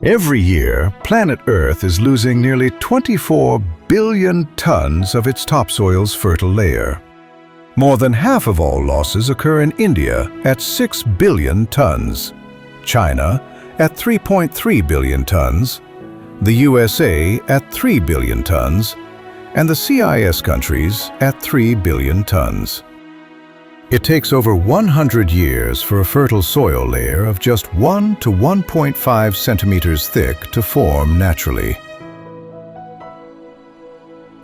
Every year, planet Earth is losing nearly 24 billion tons of its topsoil's fertile layer. More than half of all losses occur in India at 6 billion tons, China at 3.3 billion tons, the USA at 3 billion tons, and the CIS countries at 3 billion tons. It takes over 100 years for a fertile soil layer of just 1 to 1.5 centimeters thick to form naturally.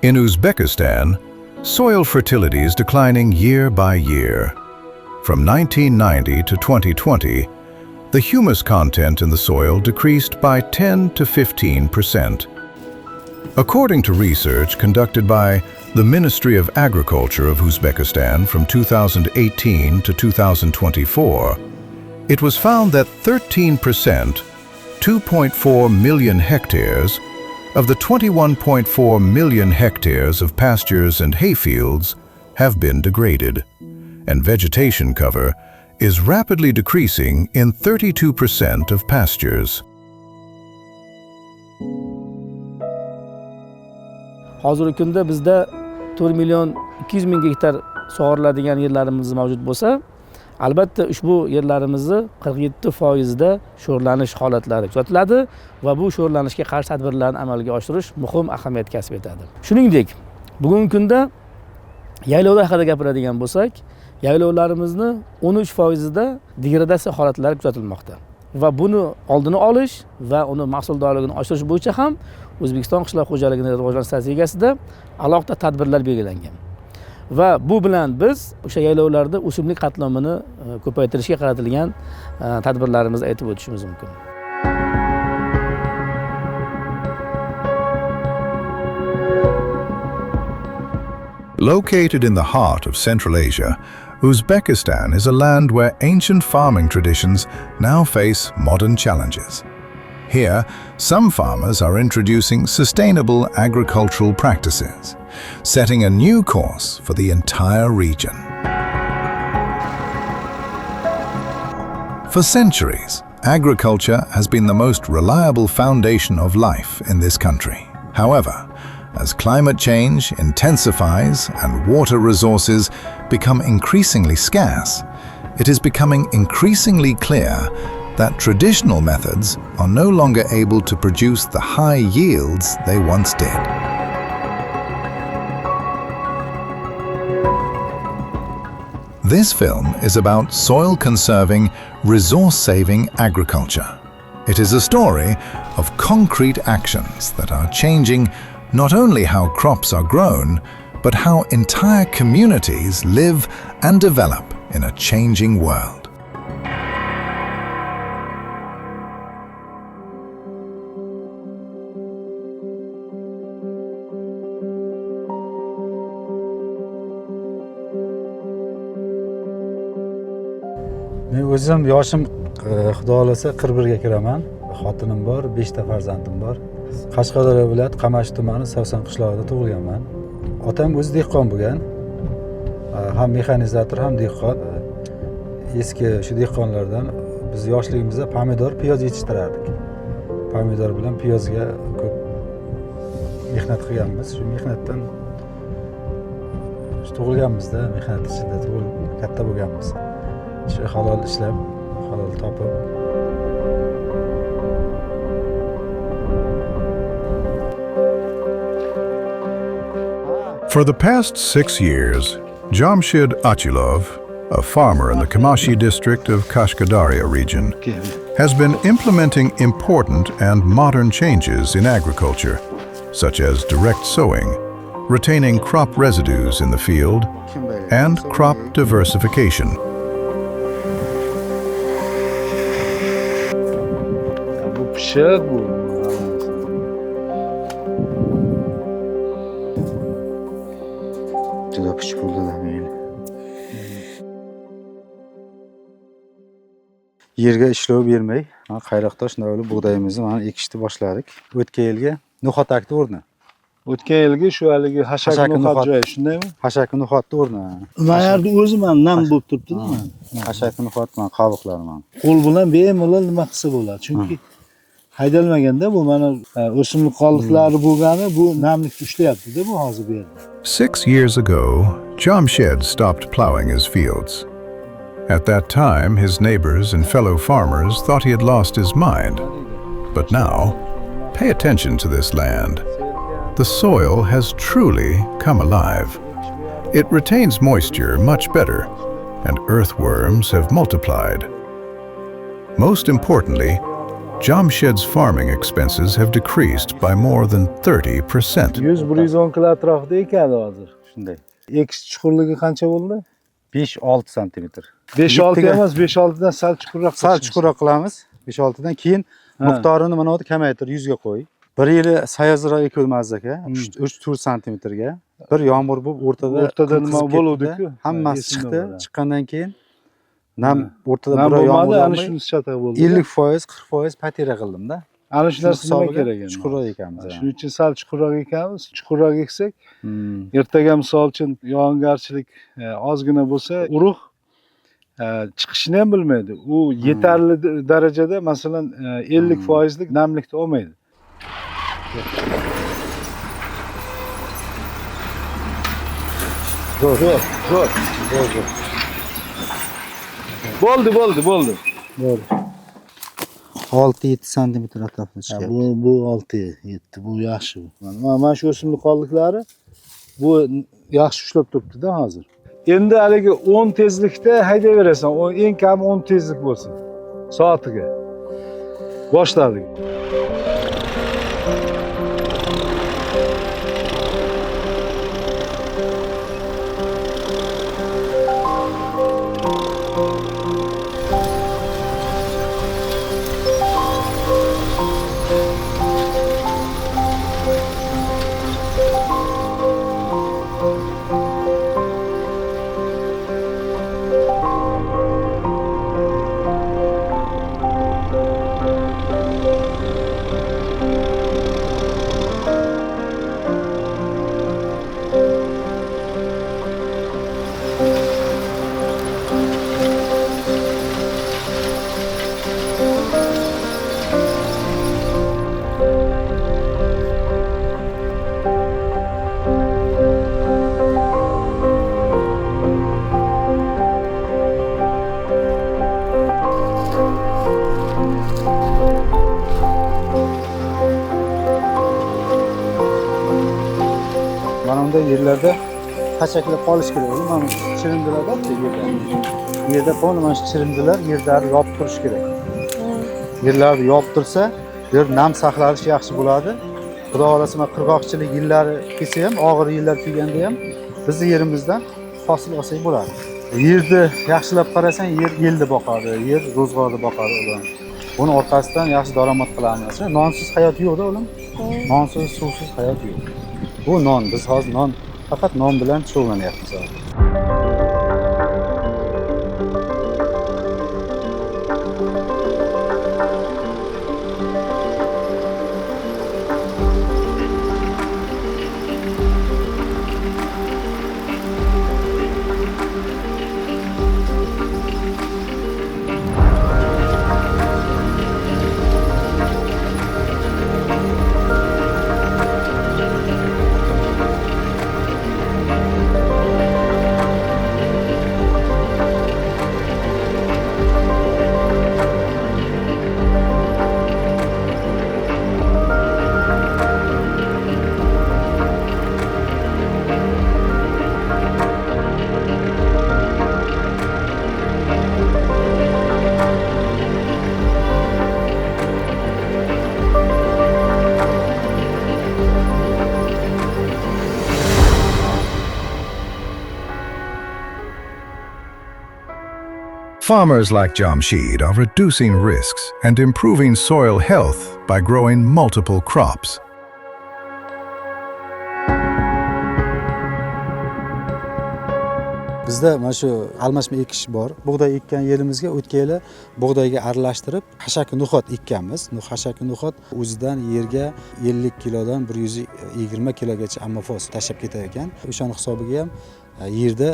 In Uzbekistan, soil fertility is declining year by year. From 1990 to 2020, the humus content in the soil decreased by 10 to 15%. According to research conducted by the Ministry of Agriculture of Uzbekistan from 2018 to 2024, it was found that 13%, 2.4 million hectares, of the 21.4 million hectares of pastures and hayfields have been degraded, and vegetation cover is rapidly decreasing in 32% of pastures. Hozirgi kunda bizda 4 million 200 ming gektar sug'oriladigan yerlarimiz mavjud bo'lsa, albatta ushbu yerlarimizni 47% da sho'rlanish holatlari kuzatiladi va bu sho'rlanishga qarshi tadbirlarni amalga oshirish muhim ahamiyat kasb etadi. Shuningdek, bugungi kunda yaylovlar haqida gapiradigan bo'lsak, yaylovlarimizni 13% da degradatsiya holatlari kuzatilmoqda. Va buni oldini olish va uni mahsuldorligini oshirish bo'yicha ham O'zbekiston qishloq xo'jaligini rivojlantirish strategiyasida alohida tadbirlar belgilangan. Va bu bilan biz o'sha yaylovlarda o'simlik qatlamini ko'paytirishga qaratilgan tadbirlarimizni aytib o'tishimiz mumkin. Located in the heart of Central Asia, Uzbekistan is a land where ancient farming traditions now face modern challenges. Here, some farmers are introducing sustainable agricultural practices, setting a new course for the entire region. For centuries, agriculture has been the most reliable foundation of life in this country. However, as climate change intensifies and water resources become increasingly scarce, it is becoming increasingly clear that traditional methods are no longer able to produce the high yields they once did. This film is about soil-conserving, resource-saving agriculture. It is a story of concrete actions that are changing not only how crops are grown, but how entire communities live and develop in a changing world. Men o'zim yoshim Xudo xolasa 41 ga kiraman. Xotinim bor, 5 ta farzandim bor. Qashqadaryo viloyati Qamashi tumani Savsan qishlog'ida tug'ilganman. Otam o'zi dehqon bo'lgan. Ham mexanizator, ham dehqon. Eski shu dehqonlardan biz yoshligimizda pomidor, piyoz yetishtirardik. Pomidor bilan piyozga ko'p mehnat qilganmiz. Shu mehnatdan tug'ilganmizda, mehnat ichida tug'ilib katta bo'lganmiz. Shu halol ishlab, halol topib. For the past 6 years, Jamshid Achilov, a farmer in the Kamashi district of Kashkadarya region, has been implementing important and modern changes in agriculture, such as direct sowing, retaining crop residues in the field, and crop diversification. Yerga ishlov bermay, qayroqda shunday bo'lib bug'doyimizni mana ekishni boshladik. O'tgan yilga no'xat akti o'rni. O'tgan yilgi shu haligi hashak no'xat joyi, shundaymi? Hashak no'xatni o'rni. Mayarni o'zi mana nam bo'lib turibdi-da. Hashak no'xat mana qovoqlari mana. Qo'l bilan bemalol nima qilsa bo'ladi, chunki haydalmaganda bu mana o'simlik qoldiqlari bo'lgani bu namlikni ushlayapti-da bu hozir bu yerda. 6 years ago, Jamshed stopped plowing his fields. At that time, his neighbors and fellow farmers thought he had lost his mind. But now, pay attention to this land. The soil has truly come alive. It retains moisture much better, and earthworms have multiplied. Most importantly, Jamshed's farming expenses have decreased by more than 30%. 100-110 kilo atrofida ekan hozir. Shunday. Ekish chuqurligi qancha bo'ldi? 5-6 santimetr. 5-6 emas, 5-6 dan sal chuqurroq. Sal chuqurroq qilamiz. 5-6 dan keyin miqdorini mana bu kamaytir 100 ga qo'y. Bir yili sayozroq ekilmas aka, 3-4 santimetrga. Bir yomg'ir bo'lib o'rtada nima bo'luvdi-ku? Hammasi chiqdi. Chiqqandan keyin nam o'rtada bir yomg'ir yomg'ir ana shunisi chatoq bo'ldi. 50%, 40% patira qildim-da. Ana shu narsa nima kerak endi? Chuqurroq ekamiz. Shuning uchun sal chuqurroq ekamiz. Chuqurroq eksak, ertaga misol uchun yog'ingarchilik ozgina bo'lsa, urug' chiqishini ham bilmaydi. U yetarli darajada, masalan, 50% lik namlikni olmaydi. Zo'r. Bo'ldi. 6-7 santimetr atrofida chiqadi. Bu 6-7, bu yaxshi. Mana shu o'simlik qoldiqlari bu yaxshi ushlab turibdi-da hozir. Endi haligi 10 tezlikda haydayverasan, eng kam 10 tezlik bo'lsin soatiga. Boshladik. Yerlarda hachaklab qolish kerak. Mana chirindilar borda yerda. Yerda qolgan mana shu chirindilar yerlarni yopib turish kerak. Yerlarni yopib tursa, yer nam saqlanishi yaxshi bo'ladi. Xudo xolasa, qirg'oqchilik yillari kelsa ham, og'ir yillar kelganda ham bizning yerimizdan hosil olsak bo'ladi. Yerni yaxshilab qarasang, yer yilni boqadi, yer ro'zg'orni boqadi ular. Buni orqasidan yaxshi daromad qilamiz. Nonsiz hayot yo'qda o'g'lim. Nonsiz, suvsiz hayot yo'q. Bu non, biz hozir faqat non bilan shug'ullanyapmiz. Farmers like Jamshed are reducing risks and improving soil health by growing multiple crops. Bizda mana shu almashma ekish bor. Bug'doy ekkan yerimizga o'tgan yili bug'doyga aralashtirib hashaki no'xat ekkanmiz. Hashaki no'xat o'zidan yerga 50 kilodan 120 kilogacha ammofos tashlab ketar ekan. O'shaning hisobiga ham yerda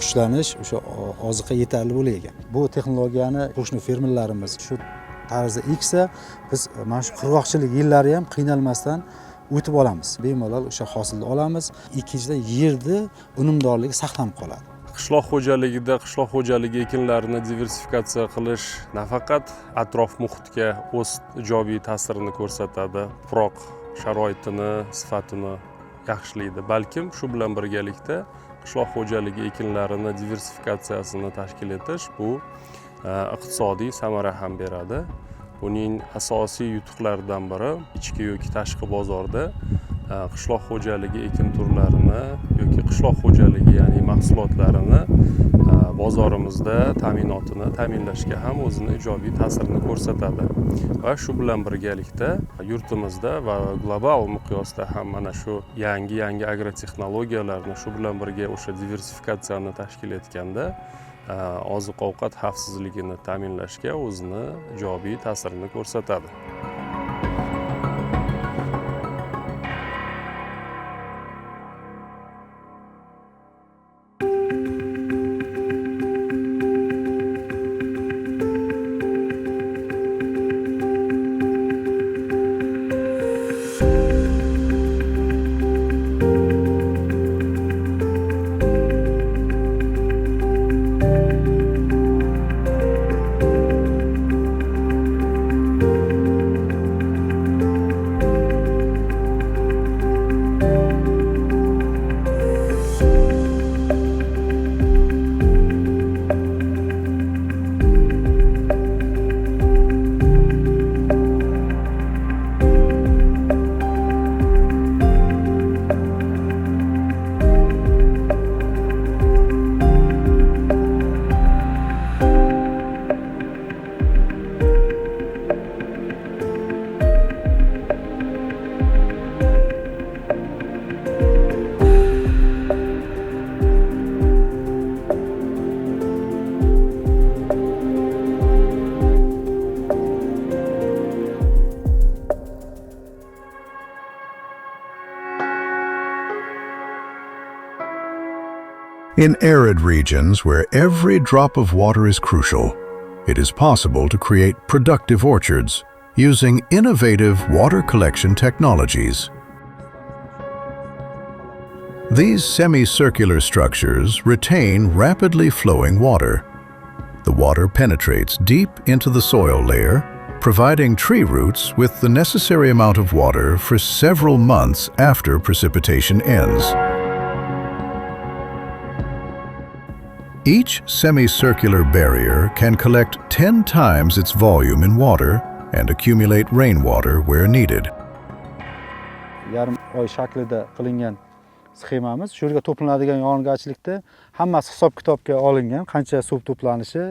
qushlanish, o'sha oziqa yetarli bo'lar ekan. Bu texnologiyani qo'shni fermerlarimiz shu tarzda eksa, biz mana shu qurg'oqchilik yillari ham qiynalmasdan o'tib olamiz. Bemalol o'sha hosilni olamiz. Ikkinchidan yerni unumdorligi saqlanib qoladi. Qishloq xo'jaligida qishloq xo'jaligi ekinlarini diversifikatsiya qilish nafaqat atrof muhitga o'z ijobiy ta'sirini ko'rsatadi, tuproq sharoitini, sifatini yaxshilaydi, balkim shu bilan birgalikda qishloq xo'jaligi ekinlarini diversifikatsiyasini tashkil etish bu iqtisodiy samara ham beradi. Buning asosiy yutuqlaridan biri ichki yoki tashqi bozorda qishloq xo'jaligi ekin turlarini yoki qishloq xo'jaligi ya'ni mahsulotlarini bozorimizda ta'minotini ta'minlashga ham o'zini ijobiy ta'sirini ko'rsatadi. Va shu bilan birgalikda yurtimizda va global miqyosda ham mana shu yangi agrotexnologiyalarni shu bilan birga o'sha diversifikatsiyani tashkil etganda oziq-ovqat xavfsizligini ta'minlashga o'zini ijobiy ta'sirini ko'rsatadi. In arid regions where every drop of water is crucial, it is possible to create productive orchards using innovative water collection technologies. These semicircular structures retain rapidly flowing water. The water penetrates deep into the soil layer, providing tree roots with the necessary amount of water for several months after precipitation ends. Each semicircular barrier can collect 10 times its volume in water and accumulate rainwater where needed. Yarim oy shaklida qilingan sxemamiz, shu yerga to'planadigan yog'ingarchilikda hammasi hisob-kitobga olingan, qancha suv to'planishi,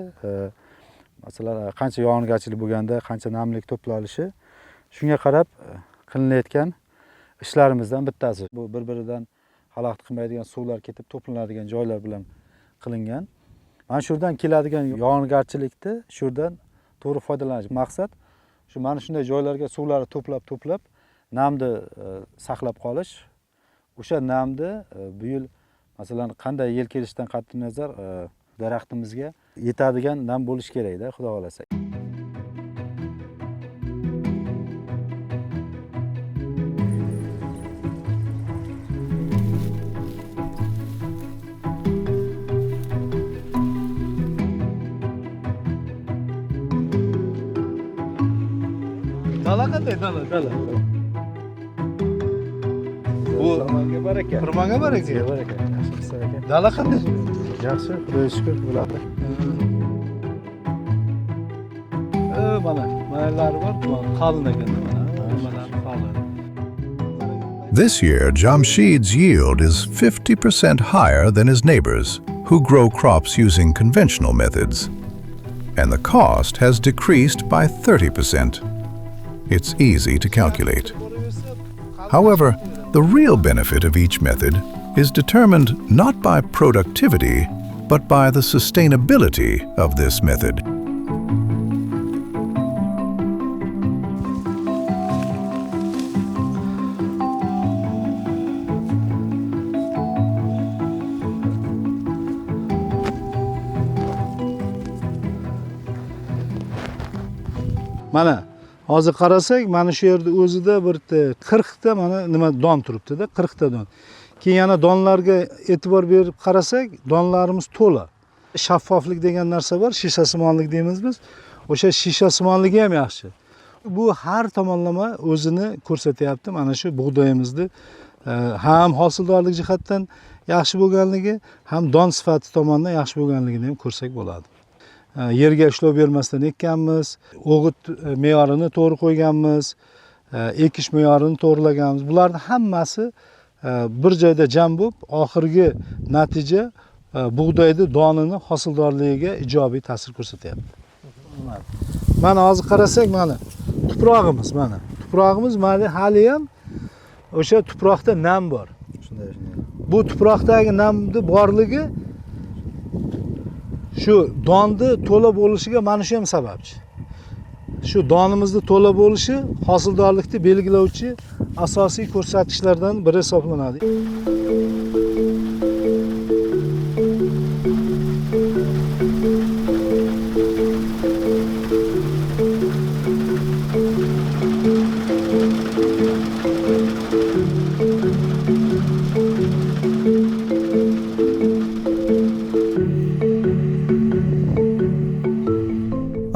masalan, qancha yog'ingarchilik bo'lganda qancha namlik to'planishi, shunga qarab qilinayotgan ishlarimizdan bittasi. Bu bir-biridan xalaqit qilmaydigan suvlar ketib to'planadigan joylar bilan qilingan. Mana shundan keladigan yog'ingarchilikni shundan to'g'ri foydalanish maqsad shu mana shunday joylarga suvlarni to'plab namni saqlab qolish. O'sha namni bu yil masalan qanday yil kelishidan qat'iy nazar daraxtimizga yetadigan nam bo'lish kerak-da, xudo xolasa. Dala qanday dala? Bu baraka. Xirmonga baraka. Dala qanday? Yaxshi, xudoga shukr bo'ladi. Manalari bor, qalin ekan, mana qalin. This year, Jamshid's yield is 50% higher than his neighbors, who grow crops using conventional methods. And the cost has decreased by 30%. It's easy to calculate. However, the real benefit of each method is determined not by productivity, but by the sustainability of this method. Mana hozir qarasak, mana shu yerda o'zida bir 40 ta mana nima don turibdi-da, 40 ta don. Keyin yana donlarga e'tibor berib qarasak, donlarimiz to'la. Shaffoflik degan narsa bor, shishasimonlik deymiz biz. O'sha shishasimonligi ham yaxshi. Bu har tomonlama o'zini ko'rsatyapti. Mana shu bug'doyimizni ham hosildorlik jihatdan yaxshi bo'lganligi, ham don sifati tomonidan yaxshi bo'lganligini ham ko'rsak bo'ladi. Yerga ishlov bermasdan ekkanmiz, o'g'it me'yorini to'g'ri qo'yganmiz, ekish me'yorini to'g'rilaganmiz. Bularning hammasi bir joyda jam bo'lib, oxirgi natija bug'doyni donini hosildorligiga ijobiy ta'sir ko'rsatyapti. Mana hozir qarasak, mana tuprog'imiz, mana. Tuprog'imiz mana hali ham o'sha tuproqda nam bor. Shunday. Bu tuproqdagi namni borligi shu donni to'la bo'lishiga mana shu ham sababchi. Shu donimizni to'la bo'lishi hosildorlikni belgilovchi asosiy ko'rsatkichlardan biri hisoblanadi.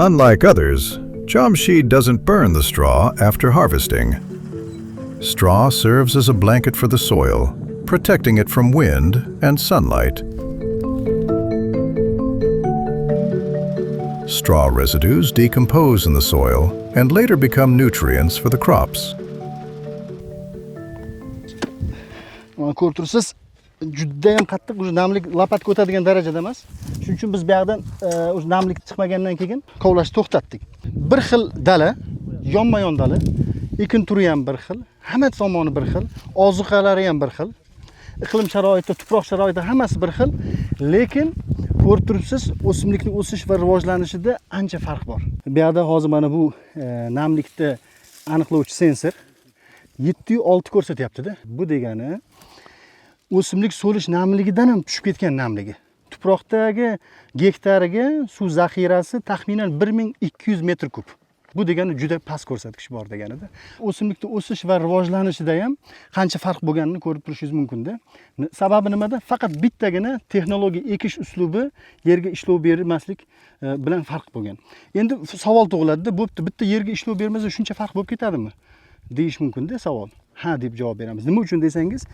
Unlike others, Jamshid doesn't burn the straw after harvesting. Straw serves as a blanket for the soil, protecting it from wind and sunlight. Straw residues decompose in the soil and later become nutrients for the crops. Ko'rib tursiz, juda ham qattiq o'sha namlik lapatga o'tadigan darajada emas. Shuning uchun biz bu yerdan o'sha namlik chiqmagandan keyin kovlashni to'xtatdik. Bir xil dala, yonma-yon dala, ekin turi ham bir xil, hamma tomoni bir xil, ozuqalari ham bir xil, iqlim sharoiti, tuproq sharoiti hammasi bir xil, lekin ko'rib turibsiz, o'simlikning o'sish va rivojlanishida ancha farq bor. Bu yerda hozir mana bu namlikni aniqlovchi sensor 7-6 ko'rsatyapti-da. Bu degani o'simlik so'lish namligidan ham tushib ketgan namligi. Tuproqdagi gektariga suv zaxirasi taxminan 1200 metr kub. Bu degani juda past ko'rsatkich bor deganida. O'simlikning o'sish va rivojlanishida ham qancha farq bo'lganini ko'rib turishingiz mumkin-da. Sababi nimada? Faqat bittagina texnologiya ekish uslubi yerga ishlov bermaslik bilan farq bo'lgan. Endi savol tug'iladi-da, bo'pti, bitta yerga ishlov bermasa shuncha farq bo'lib ketadimi? Deyish mumkin-da savol. Ha deb javob beramiz. Nima uchun desangiz,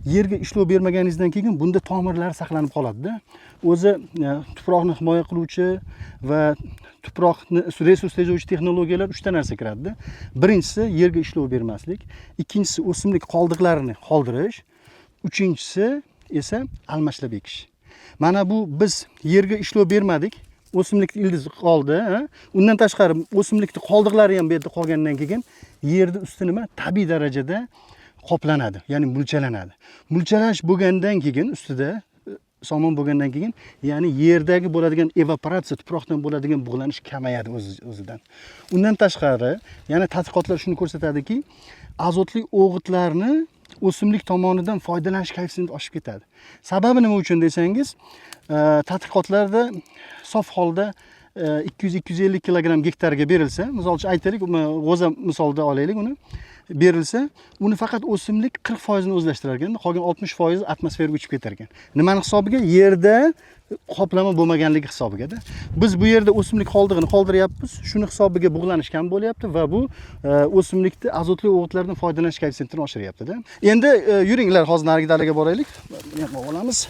yerga ishlov bermaganingizdan keyin bunda tomirlar saqlanib qoladi-da. O'zi tuproqni himoya qiluvchi va tuproqni resurs tejovchi texnologiyalar 3 ta narsa kiradi-da. Birinchisi yerga ishlov bermaslik, ikkinchisi o'simlik qoldiqlarini qoldirish, uchinchisi esa almashlab ekish. Mana bu biz yerga ishlov bermadik, o'simlik ildiz qoldi, undan tashqari o'simlikning qoldiqlari ham bu yerda qolgandan keyin yerni usti nima tabiiy darajada qoplanadi, ya'ni mulchalanadi. Mulchalash bo'lgandan keyin ustida somon bo'lgandan keyin, ya'ni yerdagi bo'ladigan evaporatsiya, tuproqdan bo'ladigan bug'lanish kamayadi o'zidan. Undan tashqari, yana tadqiqotlar shuni ko'rsatadiki, azotli o'g'itlarni o'simlik tomonidan foydalanish koeffitsiyenti oshib ketadi. Sababi nima uchun desangiz, tadqiqotlarda sof holda 200-250 kilogramm gektarga berilsa, misol uchun aytaylik, g'o'za misolida olaylik uni, berilsa, uni faqat o'simlik 40% ni o'zlashtirar ekan, qolgan 60% atmosferaga uchib ketar ekan. Nimani hisobiga? Yerda qoplama bo'lmaganligi hisobiga-da. Biz bu yerda o'simlik qoldig'ini qoldiryapmiz, shuni hisobiga bug'lanish kam bo'lyapti va bu o'simlikni azotli o'g'itlardan foydalanish koeffitsiyentini oshiryapti-da. Endi yuringlar, hozir narigi dalaga boraylik. Yana olamiz.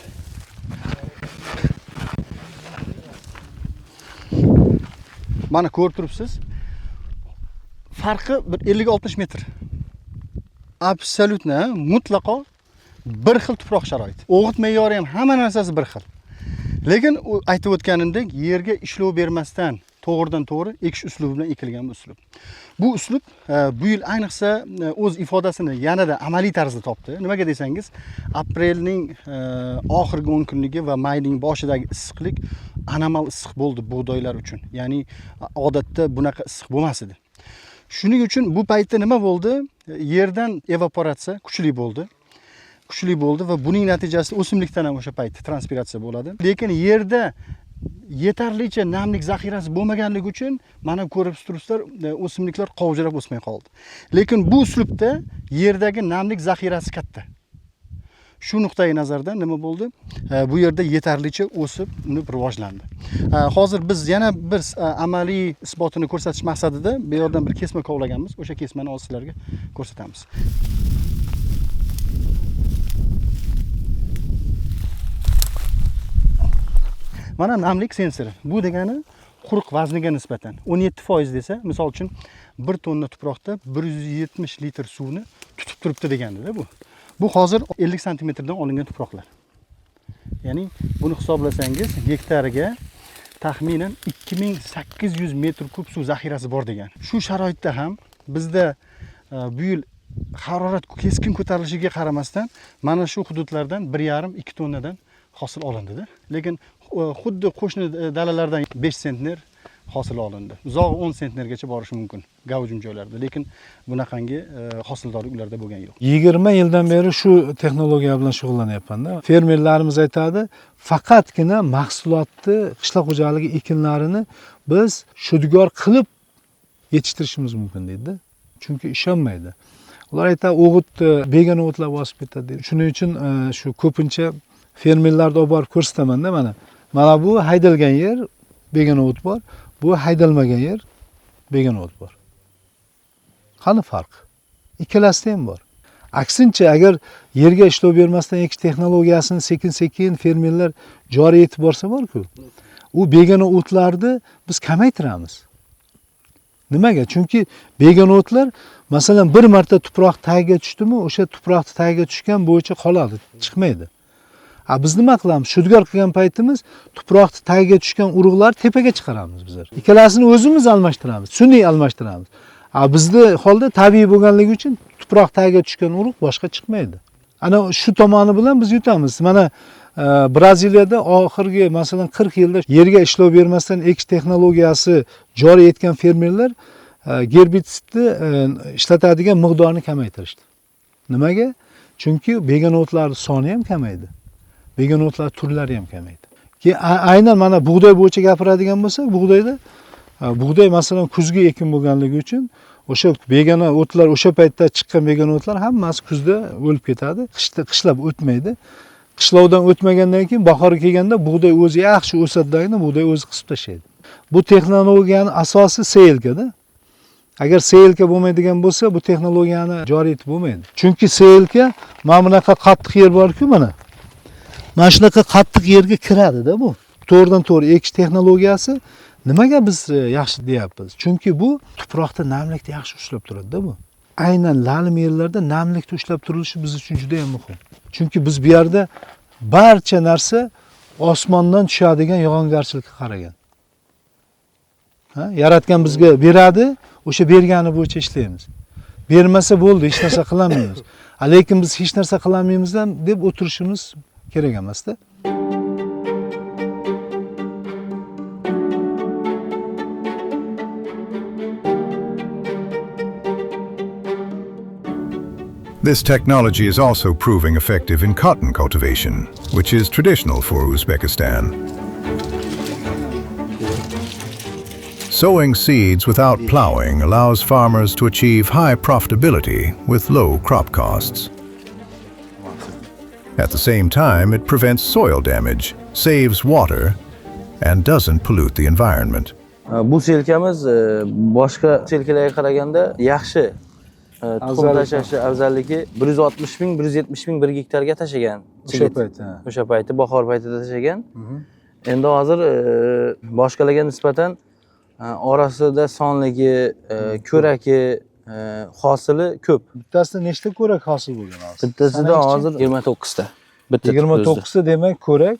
Mana ko'rib turibsiz. Farqi bir 50-60 metr. Absolutna, mutlaqo bir xil tuproq sharoiti. O'g'it me'yori ham hamma narsasi bir xil. Lekin aytib o'tganimdek, yerga ishlov bermasdan to'g'ridan to'g'ri ekish uslubi bilan ekilgan bu uslub. Bu uslub bu yil ayniqsa o'z ifodasini yanada amaliy tarzda topdi. Nimaga desangiz, aprelning oxirgi 10 kunligi va mayning boshidagi issiqlik anomal issiq bo'ldi bug'doylar uchun. Ya'ni odatda bunaqa issiq bo'lmas edi. Shuning uchun bu paytda nima bo'ldi? Yerdan evaporatsiya kuchli bo'ldi. Va buning natijasida o'simlikdan ham o'sha paytda transpiratsiya bo'ladi. Lekin yerda yetarlicha namlik zaxirasi bo'lmaganligi uchun mana ko'rib turibsizlar, o'simliklar qovjirab o'smay qoldi. Lekin bu uslubda yerdagi namlik zaxirasi katta. Shu nuqtai nazardan nima bo'ldi? Bu yerda yetarlicha o'sib, uni rivojlandi. Hozir biz yana bir amaliy isbotini ko'rsatish maqsadida bu yerdan bir kesma kovlaganmiz. O'sha kesmani hozir sizlarga ko'rsatamiz. Mana namlik sensori. Bu degani quruq vazniga nisbatan 17% desa, misol uchun 1 tonna tuproqda 170 litr suvni tutib turibdi deganda bu. Bu hozir 50 santimetrdan olingan tuproqlar. Ya'ni buni hisoblasangiz hektariga taxminan 2800 metr kub suv zaxirasi bor degan. Shu sharoitda ham bizda bu yil harorat keskin ko'tarilishiga qaramasdan mana shu hududlardan 1,5-2 tonnadan hosil olindi-da. Lekin xuddi qo'shni dalalardan 5 sentner hosil olindi. Uzoq 10 sentnergacha borishi mumkin gavjum joylarda, lekin bunaqangi hosildorlik ularda bo'lgan yo'q. 20 yildan beri shu texnologiya bilan shug'ullanyapman-da. Fermerlarimiz aytadi, faqatgina mahsulotni, qishloq xo'jaligi ekinlarini biz shudgor qilib yetishtirishimiz mumkin deydi. Chunki ishonmaydi. Ular aytadi, o'g'itni begona o'tlar bosib ketadi deydi. Shuning uchun shu ko'pincha fermerlarni olib borib ko'rsataman-da mana. Mana bu haydalgan yer, begona o't bor. Bu haydalmagan yer, begona o't bor. Qani farq? Ikkalasida ham bor. Aksincha, agar yerga ishlov bermasdan ekish texnologiyasini sekin-sekin fermerlar joriy etib borsa bor-ku, u begona o'tlarni biz kamaytiramiz. Nimaga? Chunki begona o'tlar masalan bir marta tuproq tagiga tushdimi, o'sha tuproqni tagiga tushgan bo'yicha qoladi, chiqmaydi. Biz nima qilamiz? Shudgor qilgan paytimiz tuproqni tagiga tushgan urug'lar tepaga chiqaramiz bizlar. Ikkalasini o'zimiz almashtiramiz, sun'iy almashtiramiz. Bizni holda tabiiy bo'lganligi uchun tuproq tagiga tushgan urug' boshqa chiqmaydi. Ana shu tomoni bilan biz yutamiz. Mana Braziliyada oxirgi masalan 40 yilda yerga ishlov bermasdan ekish texnologiyasi joriy etgan fermerlar gerbitsidni ishlatadigan miqdorini kamaytirishdi. Nimaga? Chunki begona o'tlar soni ham kamaydi. Begona o'tlar turlari ham kamaydi. Keyin aynan mana bug'doy bo'yicha gapiradigan bo'lsak, bug'doy masalan kuzgi ekin bo'lganligi uchun o'sha begona o'tlar, o'sha paytda chiqqan begona o'tlar hammasi kuzda o'lib ketadi, qishlab o'tmaydi. Qishlovdan o'tmagandan keyin bahor kelganda bug'doy o'zi yaxshi o'sadidan bug'doy o'zi qisib tashlaydi. Bu texnologiyaning asosi seyilkada. Agar seyilka bo'lmaydigan bo'lsa, bu texnologiyani joriy etib bo'lmaydi. Chunki seyilka mana bunaqa qattiq yer bor-ku mana. Mana shunaqa qattiq yerga kiradi-da bu. To'g'ridan to'g'ri ekish texnologiyasi nimaga biz yaxshi deyapmiz? Chunki bu tuproqda namlikni yaxshi ushlab turadi-da bu. Aynan lalim yerlarda namlikni ushlab turilishi biz uchun juda ham muhim. Chunki biz bu yerda barcha narsa osmondan tushadigan yog'ingarchilikka qaragan. Yaratgan bizga beradi, o'sha bergani bo'yicha ishlaymiz. Bermasa bo'ldi, hech narsa qilmaymiz. Lekin biz hech narsa qilmaymiz deb o'tirishimiz kerak emas-da. This technology is also proving effective in cotton cultivation, which is traditional for Uzbekistan. Sowing seeds without plowing allows farmers to achieve high profitability with low crop costs. At the same time, it prevents soil damage, saves water, and doesn't pollute the environment. Bu selkamiz boshqa selkalarga qaraganda yaxshi. Tuxum tashlashi afzalligi 160 ming, 170 ming 1 gektarga tashlagan. O'sha payti bahor paytida tashlagan. Endi hozir boshqalarga nisbatan orasida sonligi, ko'raki, hosili ko'p. Bittasida nechta ko'rak hosil bo'lgan hozir? Bittasida hozir 29 ta. 29 ta demak ko'rak.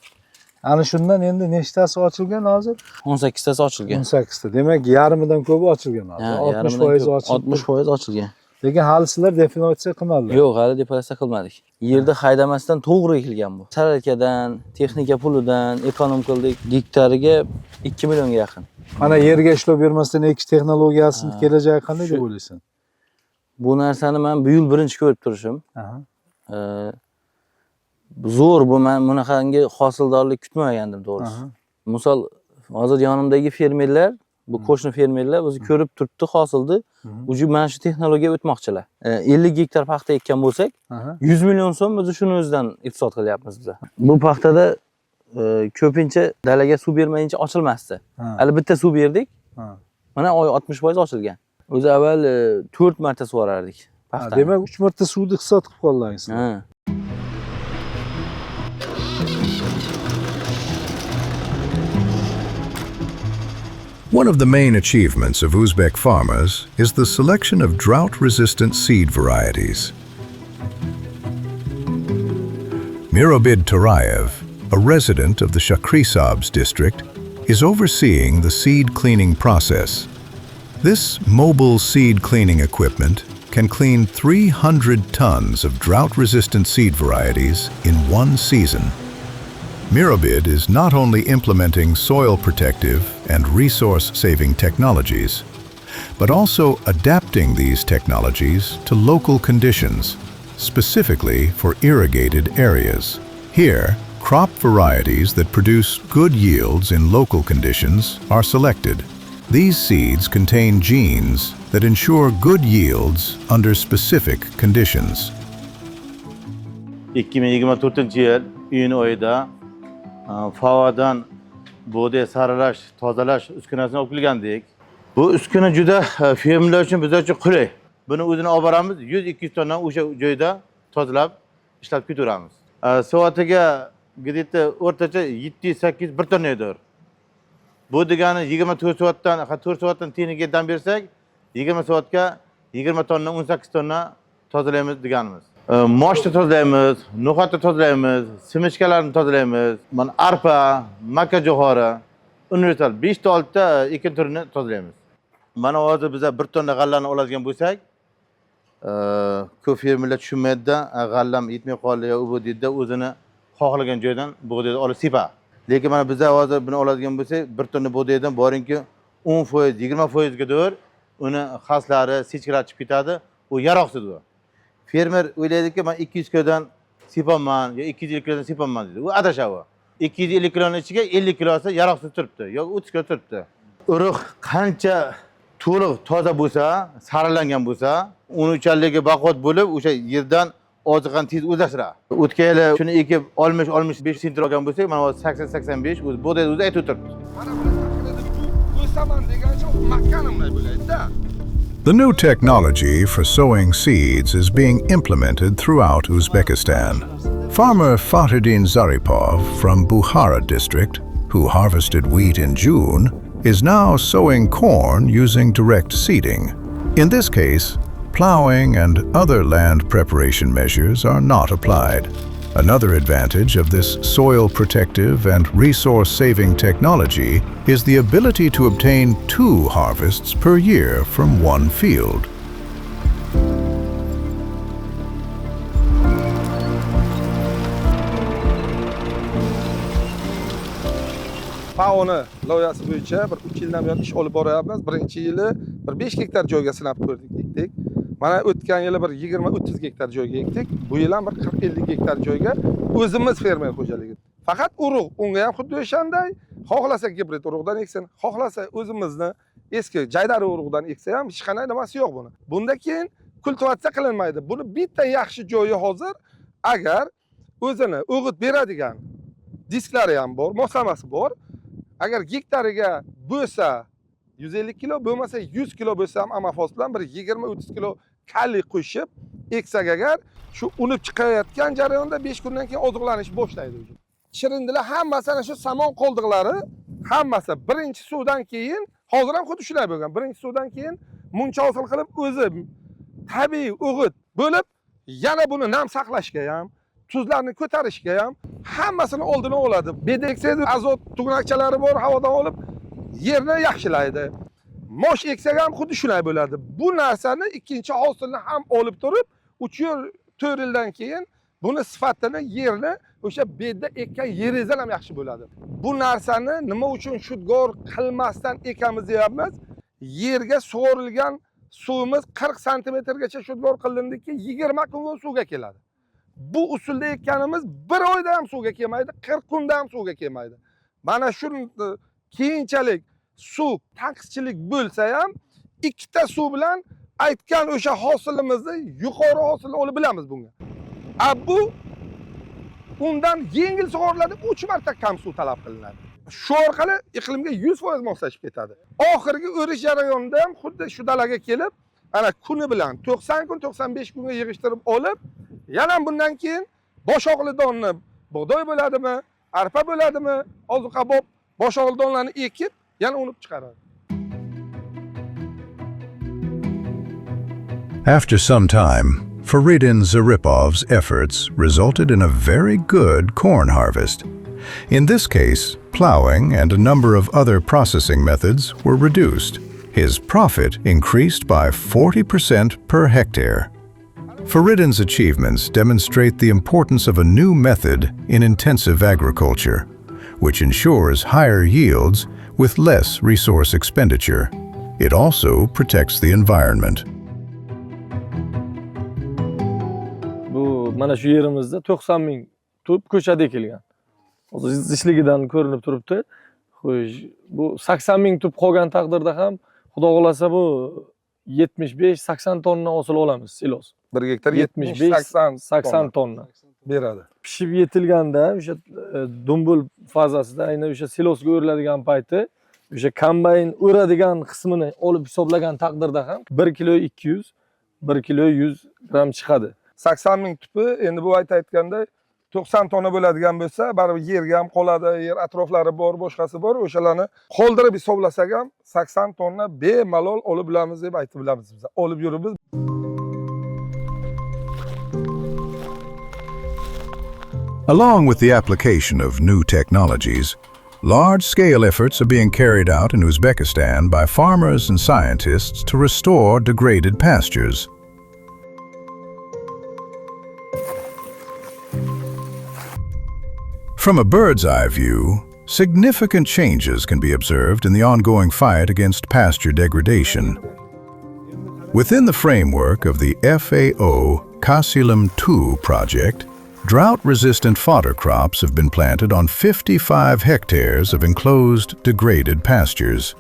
Ana shundan endi nechtasi ochilgan hozir? 18 tasi ochilgan. 18 ta. Demak, yarmidan ko'pi ochilgan hozir. 60% ochilgan. 60% ochilgan. Lekin hali sizlar definitsiya qilmadinglar. Yo'q, hali definitsiya qilmadik. Yerda haydamasdan to'g'ri ekilgan bu. Saralkadan, texnika pulidan ekonom qildik. Gektariga 2 millionga yaqin. Mana yerga ishlov bermasdan ekish texnologiyasini kelajagi qanday deb o'ylaysan? Bu narsani men bu yil birinchi ko'rib turishim. Zo'r bu, men bunaqangi hosildorlik kutmagandim to'g'risi. Misol hozir yonimdagi fermerlar, bu qo'shni fermerlar o'zi ko'rib turibdi hosilni. Uji mana shu texnologiyaga o'tmoqchilar. 50 gektar paxta ekkan bo'lsak, 100 million so'm biz shuni o'zidan iqtisod qilyapmiz biz. Bu paxtada ko'pincha dalaga suv bermayincha ochilmasdi. Hali bitta suv berdik. Mana 60% ochilgan. O'zi avval 4 marta sug'orardik paxtani. Demak 3 marta suvni iqtisod qilib qoldingiz. One of the main achievements of Uzbek farmers is the selection of drought-resistant seed varieties. Mirobid Torayev, a resident of the Shakrisabz district, is overseeing the seed cleaning process. This mobile seed cleaning equipment can clean 300 tons of drought-resistant seed varieties in one season. Mirobid is not only implementing soil protective and resource-saving technologies, but also adapting these technologies to local conditions, specifically for irrigated areas. Here, crop varieties that produce good yields in local conditions are selected. These seeds contain genes that ensure good yields under specific conditions. 2024-yil iyun oyida FAO'dan buğday saralash, tozalash uskunasini olib kelgandik. Bu uskuna juda fermerlar uchun bizlar uchun qulay. Buni o'zini olib boramiz, 100-200 tonna o'sha joyda tozalab ishlab ketaveramiz. Soatiga где-то o'rtacha 700-800 1 tonnadir. Bu degani 24 soatdan, 4 soatdan teniga dam bersak, 20 soatga 20 tonna, 18 tonna tozalaymiz deganimiz. Moshni tozalaymiz, no'xatni tozalaymiz, simichkalarni tozalaymiz. Mana arpa, makka jo'xori, universal 5 ta 6 ta ekin turini tozalaymiz. Mana hozir biz 1 tonna g'allani oladigan bo'lsak, ko'p fermerlar tushunmaydi, g'allam yetmay qoldi yo u deydi, o'zini xohlagan joydan bug'doyni olib sepa. Lekin mana biz hozir buni oladigan bo'lsak, 1 tonna bug'doydan boringki 10%, 20% gadir uni xaslari, sechkalari chiqib ketadi, u yaroqsiz u. Fermer o'ylaydiki, men 200 kilodan sepamman yo 250 kilodan sepamman deydi. U adashadi. 250 kiloning ichiga 50 kilosi yaroqsiz turibdi yo 30 kilo turibdi. Urug' qancha to'liq toza bo'lsa, saralangan bo'lsa, uni uchanligi baquvvat bo'lib, o'sha yerdan oziqani tez o'zlashtiradi. O'tgan yili shuni ekib 60-65 sentr olgan bo'lsak, mana hozir 80-85 o'zi bo'day o'zi aytib turibdi. Mana buni o'saman degancha makkanimday bo'laydi-da. The new technology for sowing seeds is being implemented throughout Uzbekistan. Farmer Fakhruddin Zaripov from Bukhara district, who harvested wheat in June, is now sowing corn using direct seeding. In this case, plowing and other land preparation measures are not applied. Another advantage of this soil protective and resource-saving technology is the ability to obtain 2 harvests per year from one field. FAO'ni loyihasi bo'yicha bir 3 yildan buyon ish olib boryapmiz. Birinchi yili bir 5 gektar joyga sinab ko'rdik, ekdik. Mana o'tgan yili bir 20-30 gektar joyga ekdik. Bu yil ham bir 40-50 gektar joyga o'zimiz fermer xo'jaligi. Faqat urug', unga ham xuddi o'shanday, xohlasa gibrid urug'dan eksin, xohlasa o'zimizni eski jaydari urug'dan eksa ham hech qanday nimasi yo'q buni. Bunda keyin kultivatsiya qilinmaydi. Buni bitta yaxshi joyi hozir, agar o'zini o'g'it beradigan disklari ham bor, moslamasi bor. Agar gektariga bo'lsa 150 kilo, bo'lmasa 100 kilo bo'lsa ham amafos bilan bir 20-30 kilo kali qo'shib eksak agar, shu unib chiqayotgan jarayonda 5 kundan keyin oziqlanish boshlaydi. Shirindilar hammasi ana shu samon qoldiqlari, hammasi birinchi suvdan keyin, hozir ham xuddi shunday bo'lgan. Birinchi suvdan keyin muncha hosil qilib o'zi tabiiy o'g'it bo'lib, yana buni nam saqlashga ham, tuzlarni ko'tarishga ham hammasini oldini oladi. Bedeksid azot tugnakchalari bor, havodan olib yerni yaxshilaydi. Mosh eksak ham xuddi shunday bo'ladi. Bu narsani ikkinchi hosilni ham olib turib, 3-4 yildan keyin buni sifatini yerni o'sha bedda ekkan yeringizdan ham yaxshi bo'ladi. Bu narsani nima uchun shudgor qilmasdan ekamiz deyapmiz? Yerga sug'orilgan suvimiz 40 santimetrgacha shudgor qilindiki, 20 kunga suvga keladi. Bu usulda ekkanimiz 1 oyda ham suvga kelmaydi, 40 kunda ham suvga kelmaydi. Mana shu keyinchalik suv tanqischilik bo'lsa ham ikkita suv bilan aytgan o'sha hosilimizni yuqori hosil olib bilamiz bunga. Bu undan yengil sug'oriladi, 3 marta kam suv talab qilinadi. Shu orqali iqlimga 100% moslashib ketadi. Oxirgi o'rish jarayonida ham xuddi shu dalaga kelib, ana kuni bilan 90 kun, 95 kunga yig'ishtirib olib, yana bundan keyin boshog'li donni bug'doy bo'ladimi, arpa bo'ladimi, ozuqabop boshog'li donlarni ekib, yana unib chiqaradi. After some time, Faridin Zaripov's efforts resulted in a very good corn harvest. In this case, plowing and a number of other processing methods were reduced. His profit increased by 40% per hectare. Faridin's achievements demonstrate the importance of a new method in intensive agriculture, which ensures higher yields with less resource expenditure. It also protects the environment. Bu mana shu yerimizda 90 ming tup ko'chada ekilgan. Hozir zishligidan ko'rinib turibdi. Xo'sh, bu 80 ming tup qolgan taqdirda ham Xudo xolasa bu 75-80 tonna hosil olamiz silos. 1 gektar 75-80 tonna beradi. Pishib yetilganda o'sha dumbul fazasida, aynan o'sha silosga o'riladigan payti, o'sha kombayn o'radigan qismini olib hisoblagan taqdirda ham 1 kilo 200, 1 kilo 100 gram chiqadi. 80 ming tupi endi bu aytganda 90 tonna bo'ladigan bo'lsa, baribir yerga ham qoladi, yer atroflari bor, boshqasi bor, o'shalarni qoldirib hisoblasak ham 80 tonna bemalol olib bilamiz deb aytib bilamiz biz. Olib yuribmiz. Along with the application of new technologies, large-scale efforts are being carried out in Uzbekistan by farmers and scientists to restore degraded pastures. From a bird's-eye view, significant changes can be observed in the ongoing fight against pasture degradation. Within the framework of the FAO Kasilim 2 project, drought-resistant fodder crops have been planted on 55 hectares of enclosed degraded pastures.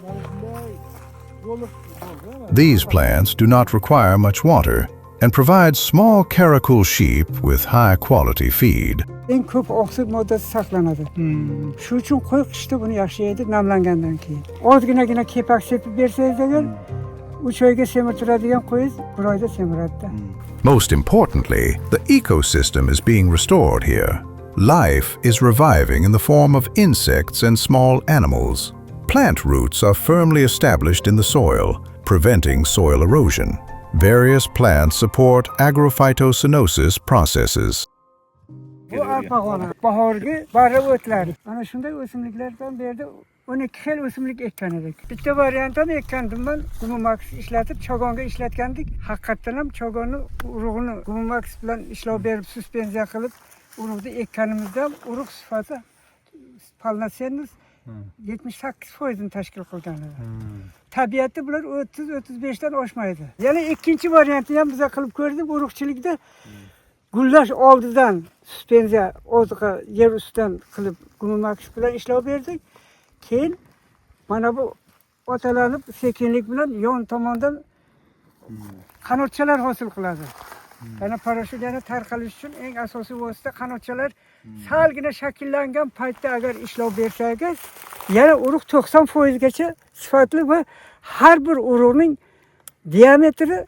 These plants do not require much water and provide small caracal sheep with high-quality feed. Eng ko'p oksit moddasi saqlanadi. Shu uchun qo'y qishda buni yaxshi yeydi namlangandan keyin. Ozginagina kepak sepib bersangiz agar 3 oyga semirtiradigan qo'yingiz 1 oyda semiradi. Most importantly, the ecosystem is being restored here. Life is reviving in the form of insects and small animals. Plant roots are firmly established in the soil, preventing soil erosion. Various plants support agrophytocynosis processes. Bu arpag'ona, bahorgi barra o'tlar. Ana shunday o'simliklardan bu yerda 12 xil o'simlik ekkan edik. Bitta variantini ekkandim men, Gumomax ishlatib, chogonga ishlatgandik. Haqiqatan ham chogonni urug'ini Gumomax bilan ishlov berib, suspenziya qilib, urug'ni ekkanimizda urug' sifati palnasenus 78% tashkil qilgan edi. Tabiatda bular 30-35 dan oshmaydi. Yana ikkinchi variantni ham biz qilib ko'rdik urug'chilikda. Gullash oldidan suspenziya oziqa yer ustidan qilib Gumomax bilan ishlov berdik. Keyin mana bu otalanib sekinlik bilan yon tomondan qanotchalar hosil qiladi. Yana parashyut yana tarqalish uchun eng asosiy vosita qanotchalar. Salgina shakllangan paytda agar ishlov bersangiz, yana urug' 90% gacha sifatli va har bir urug'ning diametri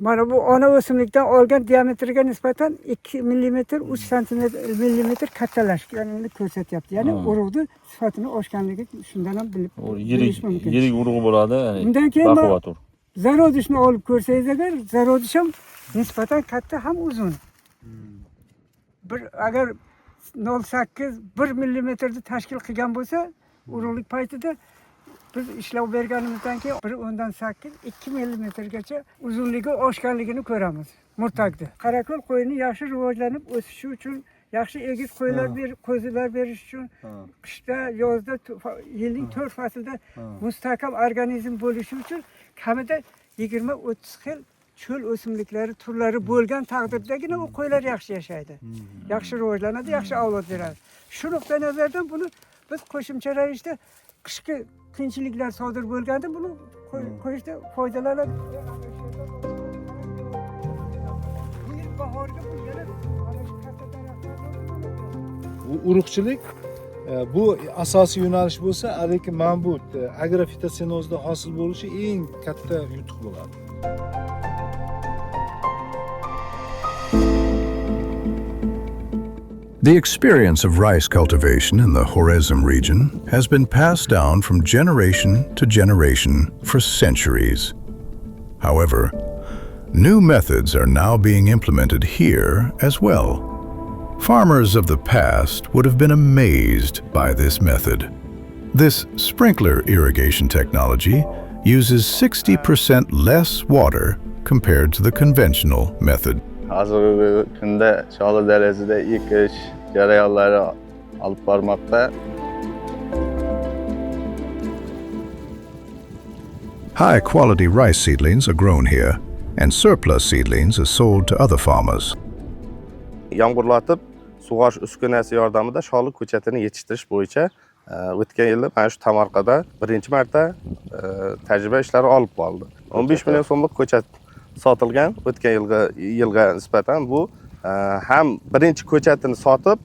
mana bu ona o'simlikdan olgan diametriga nisbatan 2 mm, 3 mm kattalashganini ko'rsatyapti. Ya'ni urug'ning sifatini oshganligi shundan ham bilib yirik urug' bo'ladi, ya'ni undan keyin zarodishni olib ko'rsangiz agar, zarodish ham nisbatan katta ham uzun. Agar 0.8-1 mm tashkil qilgan bo'lsa, urug'lik paytida biz ishlov berganimizdan keyin 1.8-2 mm gacha uzunligi oshganligini ko'ramiz. Murtagda. Qarakol qo'yini yaxshi rivojlanib o'sishi uchun, yaxshi egiz qo'zilar berish uchun, qishda, yozda, yilning 4 faslida mustahkam organizm bo'lishi uchun kamida 20-30 xil cho'l o'simliklari turlari bo'lgan taqdirdagina u qo'ylar yaxshi yashaydi. Yaxshi rivojlanadi, yaxshi avlod beradi. Shu nuqtai nazardan buni Biz qo'shimcha ravishda qishki qiyinchiliklar sodir bo'lganda buni qo'yishda foydalanadi. Bu yil bahorga bu yana mana shu katta daraxtlar Bu urug'chilik bu asosiy yo'nalish bo'lsa, lekin mana bu agrofitosenozda hosil bo'lishi eng katta yutuq bo'ladi. The experience of rice cultivation in the Khwarezm region has been passed down from generation to generation for centuries. However, new methods are now being implemented here as well. Farmers of the past would have been amazed by this method. This sprinkler irrigation technology uses 60% less water compared to the conventional method. Hozirgi kunda Chorli darasida ekish jarayonlari olib bormoqda. High-quality rice seedlings are grown here, and surplus seedlings are sold to other farmers. Yomg'irlatib, sug'orish uskunasi yordamida sholik ko'chatini yetishtirish bo'yicha o'tgan yili mana shu Tamarqada birinchi marta tajriba ishlari olib bordi. 15 million so'mlik ko'chat sotilgan. O'tgan yilga nisbatan bu ham birinchi ko'chatini sotib,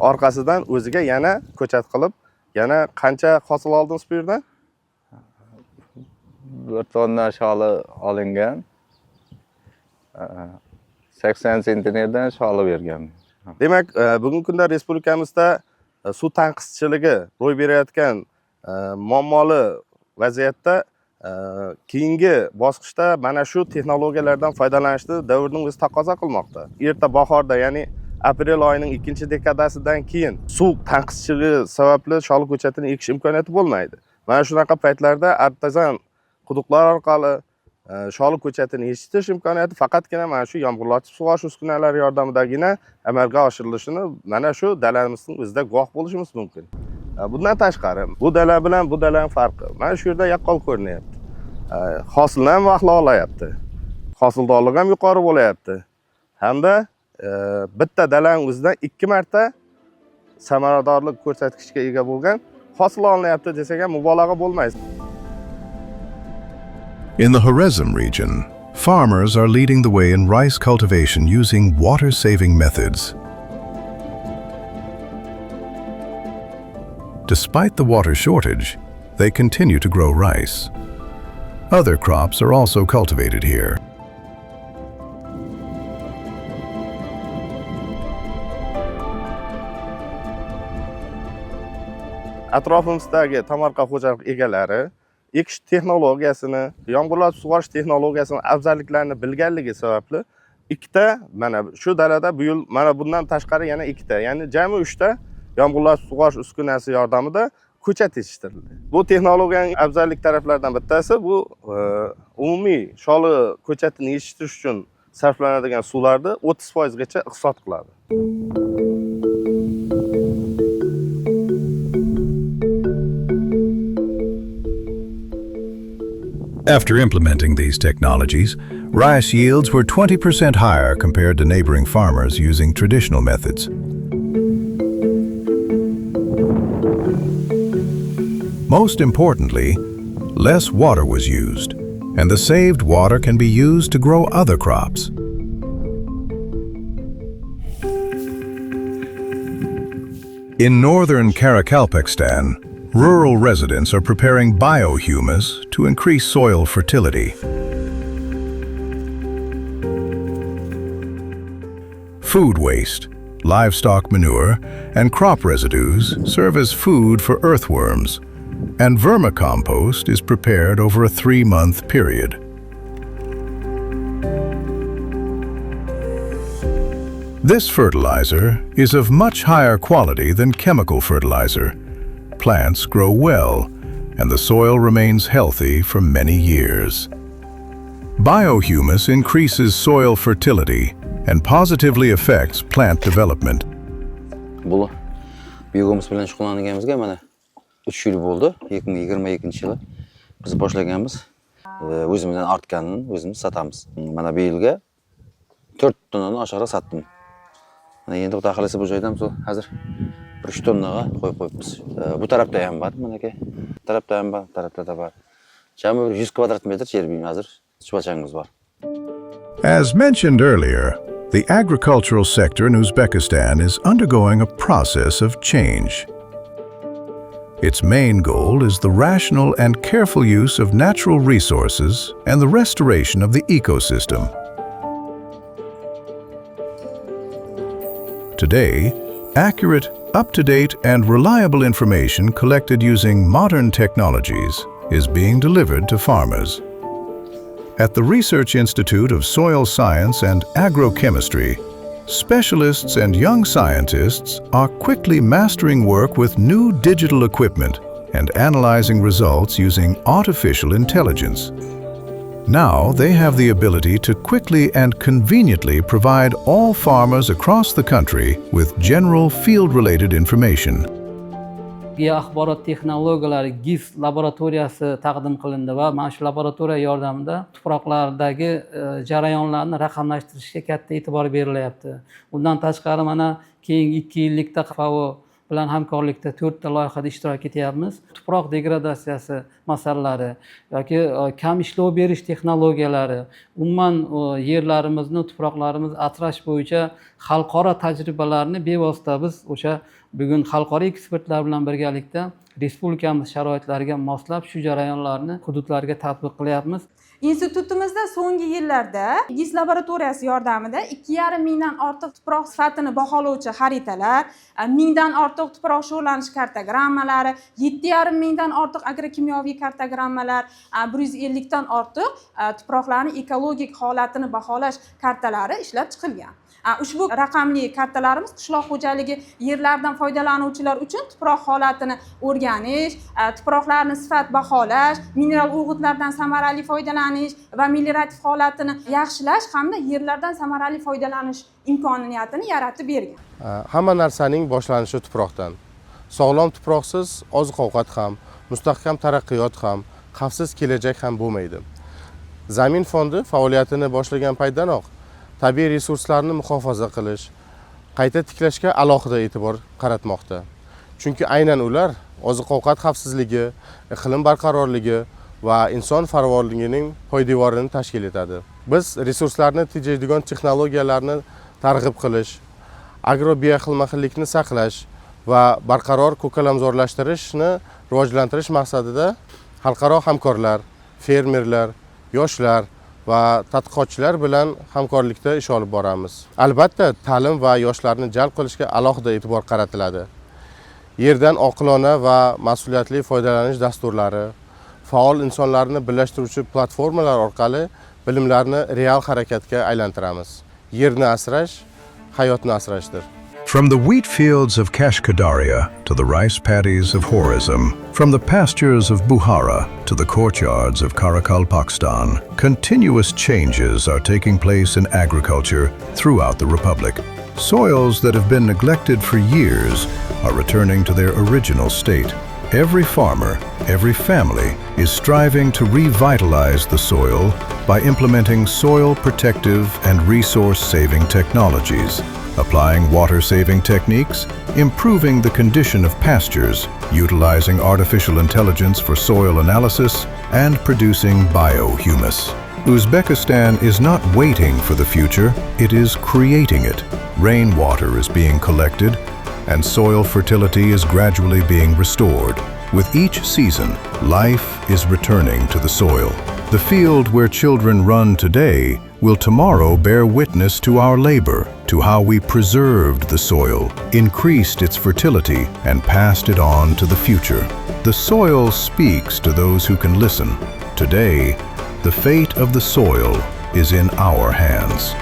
orqasidan o'ziga yana ko'chat qilib, yana qancha hosil oldingiz bu yerdan? 1 tonna sholi olingan. 80 sentnerdan sholi bergan. Demak, bugungi kunda respublikamizda suv tanqischiligi ro'y berayotgan muammoli vaziyatda keyingi bosqichda mana shu texnologiyalardan foydalanishni davrning o'zi taqozo qilmoqda. Erta bahorda, ya'ni aprel oyining 2-dekadasidan keyin suv tanqischiligi sababli sholik ko'chatini ekish imkoniyati bo'lmaydi. Mana shunaqa paytlarda artezan quduqlar orqali sholik ko'chatini yetishtirish imkoniyati faqatgina mana shu yomg'irlatib sug'orish uskunalari yordamidagina amalga oshirilishini mana shu dalamizning o'zida guvoh bo'lishimiz mumkin. Bundan tashqari, bu dala bilan bu dalaning farqi mana shu yerda yaqqol ko'rinyapti. Hosilni ham vaqtli olayapti. Hosildorlik ham yuqori bo'layapti. Hamda bitta dalaning o'zidan 2 marta samaradorlik ko'rsatkichiga ega bo'lgan hosil olinyapti desak ham mubolag'a bo'lmaydi. In the Khwarezm region, farmers are leading the way in rice cultivation using water-saving methods. Despite the water shortage, they continue to grow rice. Other crops are also cultivated here. Atrofimizdagi tomorqa xo'jalik egalari ekish texnologiyasini, yomg'irlatib sug'orish texnologiyasining afzalliklarini bilganligi sababli ikkita mana shu dalada bu yil mana bundan tashqari yana ikkita, ya'ni jami 3 ta yomg'irlatib sug'orish uskunasi yordamida ko'chat yetishtirildi. Bu texnologiyaning afzallik taraflaridan bittasi bu umumiy sholi ko'chatini yetishtirish uchun sarflanadigan suvlarni 30% gacha iqtisod qiladi. After implementing these technologies, rice yields were 20% higher compared to neighboring farmers using traditional methods. Most importantly, less water was used, and the saved water can be used to grow other crops. In northern Karakalpakstan, rural residents are preparing biohumus to increase soil fertility. Food waste, livestock manure, and crop residues serve as food for earthworms, and vermicompost is prepared over a 3-month period. This fertilizer is of much higher quality than chemical fertilizer. Plants grow well, and the soil remains healthy for many years. Biohumus increases soil fertility and positively affects plant development. Bu biohumus bilan shug'ullanganimizga mana 3 yil bo'ldi. 2022-yili biz boshlaganmiz. O'zimizdan ortganini o'zimiz sotamiz. Mana bu yilga 4 tonnadan oshiqroq sotdim. Mana endi xudo xolasa bu joydan hozir 3 tonnaga qo'yib qo'yibmiz. Bu tarafda ham bor, mana aka. Tarafda ham bor, tarafda da bor. Jami 100 kvadrat metr yer bilan hozir suchbachamiz bor. As mentioned earlier, the agricultural sector in Uzbekistan is undergoing a process of change. Its main goal is the rational and careful use of natural resources and the restoration of the ecosystem. Today, accurate, up-to-date, and reliable information collected using modern technologies is being delivered to farmers. At the Research Institute of Soil Science and Agrochemistry, specialists and young scientists are quickly mastering work with new digital equipment and analyzing results using artificial intelligence. Now they have the ability to quickly and conveniently provide all farmers across the country with general field-related information. Geoaxborot texnologiyalari GIS laboratoriyasi taqdim qilindi va mana shu laboratoriya yordamida tuproqlardagi jarayonlarni raqamlashtirishga katta e'tibor berilyapti. Bundan tashqari mana keyingi 2 yillikda FAO bilan hamkorlikda 4 ta loyihada ishtirok etyapmiz. Tuproq degradatsiyasi masalalari yoki kam ishlov berish texnologiyalari, umuman yerlarimizni, tuproqlarimizni asrash bo'yicha xalqaro tajribalarni bevosita biz o'sha bugun xalqaro ekspertlar bilan birgalikda respublikamiz sharoitlariga moslab shu jarayonlarni hududlarga tatbiq qilyapmiz. Institutimizda so'nggi yillarda GIS laboratoriyasi yordamida 2,5 mingdan ortiq tuproq sifatini baholovchi xaritalar, 1000 dan ortiq tuproq sho'rlanish kartogrammalari, 7,5 mingdan ortiq agrokimyoviy kartogrammalar, 150 dan ortiq tuproqlarning ekologik holatini baholash kartalari ishlab chiqilgan. Ushbu raqamli kartalarimiz qishloq xo'jaligi yerlaridan foydalanuvchilar uchun tuproq holatini o'rganish, tuproqlarni sifat baholash, mineral o'g'itlardan samarali foydalanish va meliorativ holatini yaxshilash hamda yerlardan samarali foydalanish imkoniyatini yaratib bergan. Hamma narsaning boshlanishi tuproqdan. Sog'lom tuproqsiz oziq-ovqat ham, mustahkam taraqqiyot ham, xavfsiz kelajak ham bo'lmaydi. Zamin fondi faoliyatini boshlagan paytdanoq tabiiy resurslarni muhofaza qilish, qayta tiklashga alohida e'tibor qaratmoqda. Chunki aynan ular oziq-ovqat xavfsizligi, iqlim barqarorligi va inson farovonligining poydevorini tashkil etadi. Biz resurslarni tejaydigan texnologiyalarni targ'ib qilish, agrobioxilma-xillikni saqlash va barqaror ko'kalamzorlashtirishni rivojlantirish maqsadida xalqaro hamkorlar, fermerlar, yoshlar va tadqiqotchilar bilan hamkorlikda ish olib boramiz. Albatta, ta'lim va yoshlarni jalb qilishga alohida e'tibor qaratiladi. Yerdan oqilona va mas'uliyatli foydalanish dasturlari, faol insonlarni birlashtiruvchi platformalar orqali bilimlarni real harakatga aylantiramiz. Yerni asrash hayotni asrashdir. From the wheat fields of Kashkadaria to the rice paddies of Horizm, from the pastures of Buhara to the courtyards of Karakalpakstan, continuous changes are taking place in agriculture throughout the Republic. Soils that have been neglected for years are returning to their original state. Every farmer, every family is striving to revitalize the soil by implementing soil protective and resource-saving technologies, applying water-saving techniques, improving the condition of pastures, utilizing artificial intelligence for soil analysis, and producing biohumus. Uzbekistan is not waiting for the future, it is creating it. Rainwater is being collected, and soil fertility is gradually being restored. With each season, life is returning to the soil. The field where children run today will tomorrow bear witness to our labor, to how we preserved the soil, increased its fertility, and passed it on to the future. The soil speaks to those who can listen. Today, the fate of the soil is in our hands.